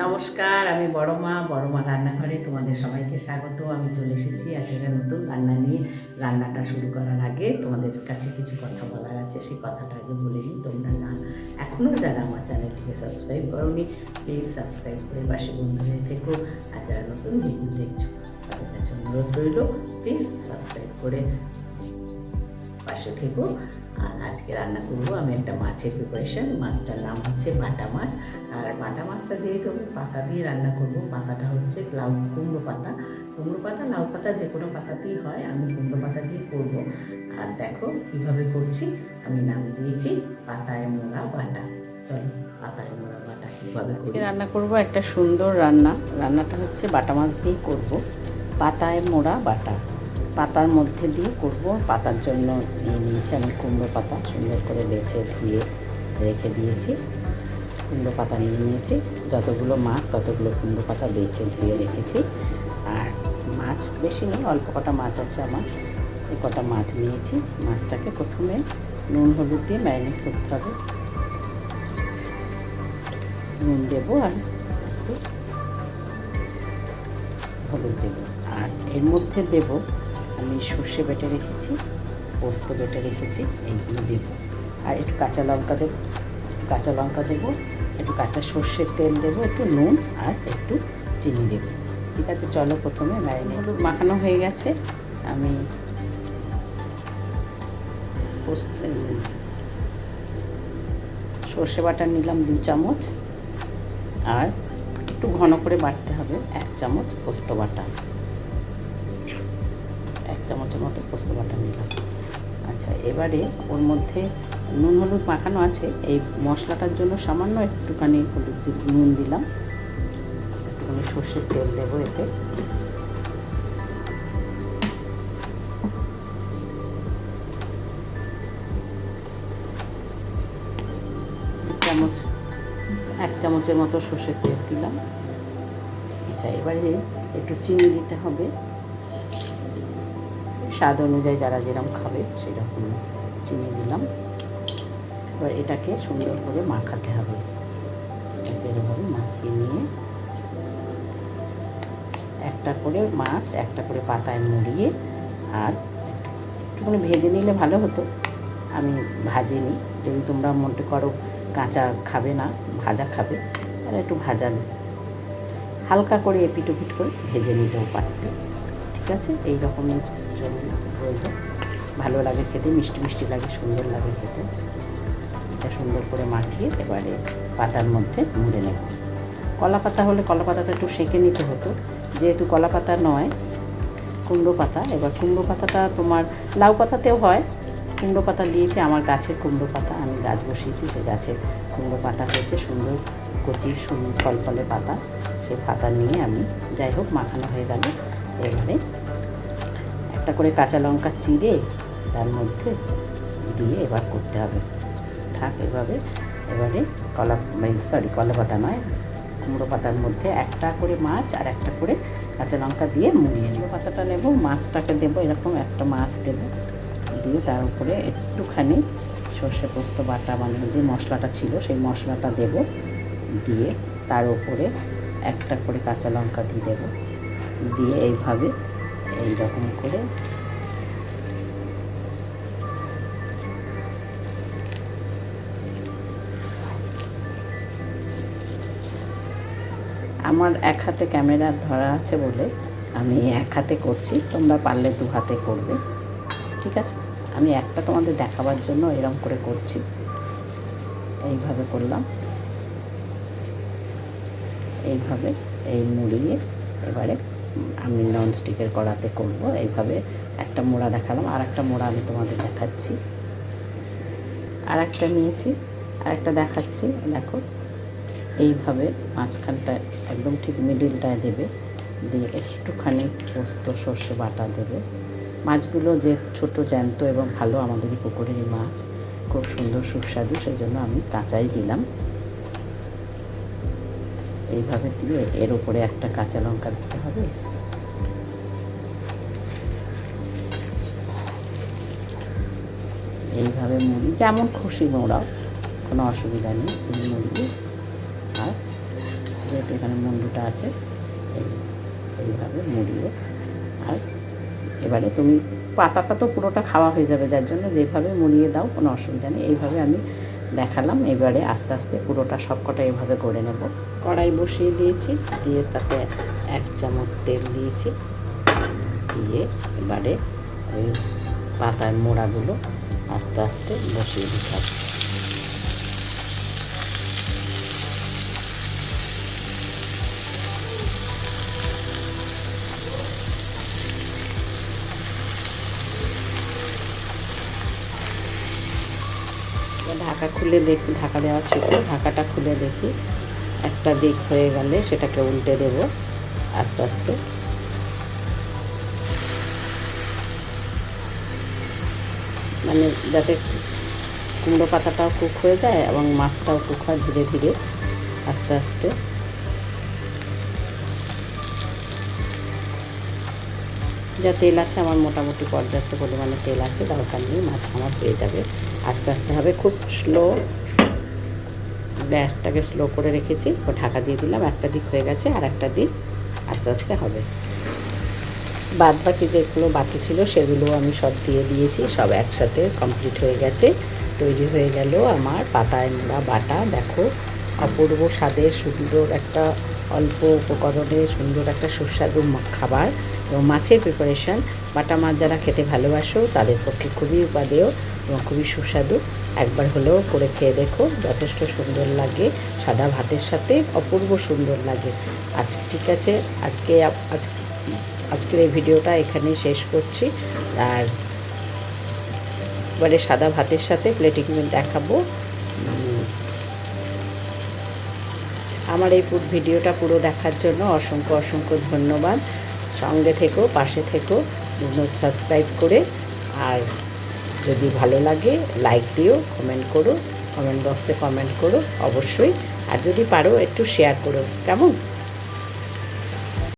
নমস্কার, আমি বড়মা রান্নাঘরে তোমাদের সবাইকে স্বাগত। আমি চলে এসেছি একটা নতুন রান্না নিয়ে। রান্নাটা শুরু করার আগে তোমাদের কাছে কিছু কথা বলার আছে, সেই কথাটা আগে বলে নিই। তোমরা এখনও যারা আমার চ্যানেলটিকে সাবস্ক্রাইব করোনি, প্লিজ সাবস্ক্রাইব করে পাশে বন্ধু হয়ে থেকো। আর যারা নতুন ভিডিও দেখছো তাদের কাছে অনুরোধ রইল, প্লিজ সাবস্ক্রাইব করে পাশে থেকো। আর আজকে রান্না করবো আমি একটা মাছের প্রিপারেশন। মাছটার নাম হচ্ছে বাটা মাছ। আর বাটা মাছটা যেহেতু আমি পাতা দিয়ে রান্না করব, পাতাটা হচ্ছে কুমড়ো পাতা। কুমড়ো পাতা, লাউ পাতা, যে কোনো পাতাতেই হয়, আমি কুমড়ো পাতা দিয়ে করব। আর দেখো কীভাবে করছি। আমি নাম দিয়েছি পাতায় মোড়া বাটা। চলো পাতায় মোড়া বাটা কীভাবে আজকে রান্না করব। একটা সুন্দর রান্নাটা হচ্ছে বাটা মাছ দিয়েই করব। পাতায় মোড়া বাটা, পাতার মধ্যে দিয়ে করব। পাতার জন্য নিয়েছি আমি কুমড়ো পাতা, সুন্দর করে বেছে ধুয়ে রেখে দিয়েছি। কুমড়ো পাতা নিয়েছি, যতগুলো মাছ ততগুলো কুমড়ো পাতা বেছে ধুয়ে রেখেছি। আর মাছ বেশি নেই, অল্প কটা মাছ আছে আমার, এই কটা মাছ নিয়েছি। মাছটাকে প্রথমে নুন হলুদ দিয়ে ম্যারিনেট করতে হবে। নুন দেবো আর একটু হলুদ দেবো। আর এর মধ্যে দেবো আমি সর্ষে বেটে রেখেছি, পোস্ত বেটে রেখেছি, এইগুলো দেবো। আর একটু কাঁচা লঙ্কা দেবো, একটু কাঁচা সর্ষের তেল দেবো, একটু নুন আর একটু চিনি দেবো। ঠিক আছে, চলো প্রথমে ম্যারিনেট। হলুদ মাখানো হয়ে গেছে। আমি সর্ষে বাটা নিলাম 2 চামচ, আর একটু ঘন করে বাটতে হবে 1 চামচ পোস্ত বাটা, 1 চামচের মতো পোস্ত বাটা নিলাম। আচ্ছা, এবারে ওর মধ্যে নুন হলুদ মাখানো আছে, এই মশলাটার জন্য সামান্য একটুখানি নুন দিলাম, একটুখানি সর্ষের তেল দেবো এতে। এক চামচের মতো সর্ষের তেল দিলাম। আচ্ছা, এবারে একটু চিনি দিতে হবে, স্বাদ অনুযায়ী যারা যেরকম খাবে সেরকম চিনি দিলাম। এবার এটাকে সুন্দর করে মাখাতে হবে। এটাকে এরকম মাখিয়ে নিয়ে একটা করে মাছ একটা করে পাতায় মুড়িয়ে, আর একটুখানি ভেজে নিলে ভালো হতো, আমি ভাজিনি। যদি তোমরা মনে করো কাঁচা খাবে না, ভাজা খাবে, তাহলে একটু ভাজা হালকা করে এপিট ওপিট করে ভেজে নিতেও পারতে। ঠিক আছে, এই রকমের জন্য রইল। ভালো লাগে খেতে, মিষ্টি মিষ্টি লাগে, সুন্দর লাগে খেতে। এটা সুন্দর করে মাখিয়ে এবারে পাতার মধ্যে মুড়ে নেব। কলা পাতা হলে কলা পাতাটা একটু সেঁকে নিতে হতো, যেহেতু কলা পাতা নয় কুমড়ো পাতা। এবার কুমড়ো পাতাটা তোমার লাউ পাতাতেও হয়, কুমড়ো পাতা দিয়েছি, আমার গাছের কুমড়ো পাতা, আমি গাছ বসিয়েছি, সেই গাছের কুমড়ো পাতা হয়েছে সুন্দর কচি সুন্দর ফলফলে পাতা। সেই পাতা নিয়ে আমি, যাই হোক, মাখানো হয়ে গেল। এবারে একটা করে কাঁচা লঙ্কা চিড়ে তার মধ্যে দিয়ে এবার করতে হবে। থাক এভাবে। এবারে কলা পাতা নয়, কুমড়ো পাতার মধ্যে একটা করে মাছ আর একটা করে কাঁচা লঙ্কা দিয়ে মুড়িয়ে নেব। পাতাটা নেব, মাছটাকে দেবো, এরকম একটা মাছ দেবো, দিয়ে তার উপরে একটুখানি সর্ষে পোস্ত বাটা, মানে যে মশলাটা ছিল সেই মশলাটা দেব, দিয়ে তার উপরে একটা করে কাঁচা লঙ্কা দিয়ে দেবো, দিয়ে এইভাবে এই রকম করে আমার এক হাতে ক্যামেরা ধরা আছে বলে আমি এক হাতে করছি, তোমরা পারলে 2 হাতে করবে। ঠিক আছে, আমি একটা তোমাদের দেখাবার জন্য এরকম করে করছি। এইভাবে করলাম, এইভাবে এই মুড়িয়ে এবারে আমি ননস্টিকের কড়াতে করব। এইভাবে একটা মোড়া দেখালাম, আর একটা মোড়া আমি তোমাদের দেখাচ্ছি। আর একটা নিয়েছি, আর একটা দেখাচ্ছি। দেখো, এইভাবে মাঝখানটা একদম ঠিক মিডিলটায় দেবে, দিয়ে একটুখানি পোস্ত সর্ষে বাটা দেবে। মাছগুলো যে ছোট জ্যান্ত এবং ভালো, আমাদেরই পুকুরেরই মাছ, খুব সুন্দর সুস্বাদু, সেই জন্য আমি কাঁচাই দিলাম। এইভাবে দিয়ে এর উপরে একটা কাঁচা লঙ্কা দিতে হবে। এইভাবে মুড়ি, যেমন খুশি মোড়াও, কোনো অসুবিধা নেই। মুড়িয়ে আর যেহেতু এখানে মুন্ডুটা আছে, এইভাবে মুড়িয়ে, আর এবারে তুমি পাতাটা তো পুরোটা খাওয়া হয়ে যাবে, যার জন্য যেভাবে মুড়িয়ে দাও কোনো অসুবিধা নেই। এইভাবে আমি দেখালাম। এবারে আস্তে আস্তে পুরোটা সবকটা এইভাবে করে নেব। কড়াই বসিয়ে দিয়েছি, দিয়ে তাতে 1 চামচ তেল দিয়েছি, দিয়ে এবারে ওই পাতার মোড়াগুলো আস্তে আস্তে বসিয়ে দিতে হবে। ঢাকা খুলে দেখি, ঢাকা দেওয়া ছিল, ঢাকাটা খুলে দেখি একটা দিক হয়ে গেলে সেটাকে উল্টে দেব আস্তে আস্তে। মানে যাতে কুমড়ো পাতাটাও কুক হয়ে যায় এবং মাছটাও কুক হয় ধীরে ধীরে আস্তে আস্তে। যা তেল আছে আমার মোটামুটি পর্যাপ্ত পরিমাণে তেল আছে, দরকার নেই, মাছ আমার হয়ে যাবে। আস্তে আস্তে হবে, খুব স্লো, গ্যাসটাকে স্লো করে রেখেছি, ও ঢাকা দিয়ে দিলাম। একটা দিক হয়ে গেছে, আর একটা দিক আস্তে আস্তে হবে। বাদ বাকি যেগুলো বাকি ছিল সেগুলো আমি সব দিয়ে দিয়েছি, সব একসাথে কমপ্লিট হয়ে গেছে। তৈরি হয়ে গেল আমার পাতায় মোড়া বাটা। দেখো, অপূর্ব স্বাদের সুন্দর একটা, অল্প উপকরণে সুন্দর একটা সুস্বাদু খাবার এবং মাছের প্রিপারেশান। বাটা মাছ যারা খেতে ভালোবাসো তাদের পক্ষে খুবই উপাদেয় এবং খুবই সুস্বাদু। একবার হলেও করে খেয়ে দেখো, যথেষ্ট সুন্দর লাগে, সাদা ভাতের সাথে অপূর্ব সুন্দর লাগে। আজকে ঠিক আছে, আজকের এই ভিডিওটা এখানেই শেষ করছি। আর এবারে সাদা ভাতের সাথে প্লেটিং দেখাবো। আমার এই ভিডিওটা পুরো দেখার জন্য অসংখ্য অসংখ্য ধন্যবাদ। সঙ্গে থেকো, পাশে থেকো, সাবস্ক্রাইব করে। আর যদি ভালো লাগে লাইক দিও, কমেন্ট করো, কমেন্ট বক্সে কমেন্ট করো অবশ্যই। আর যদি পারো একটু শেয়ার করো, কেমন?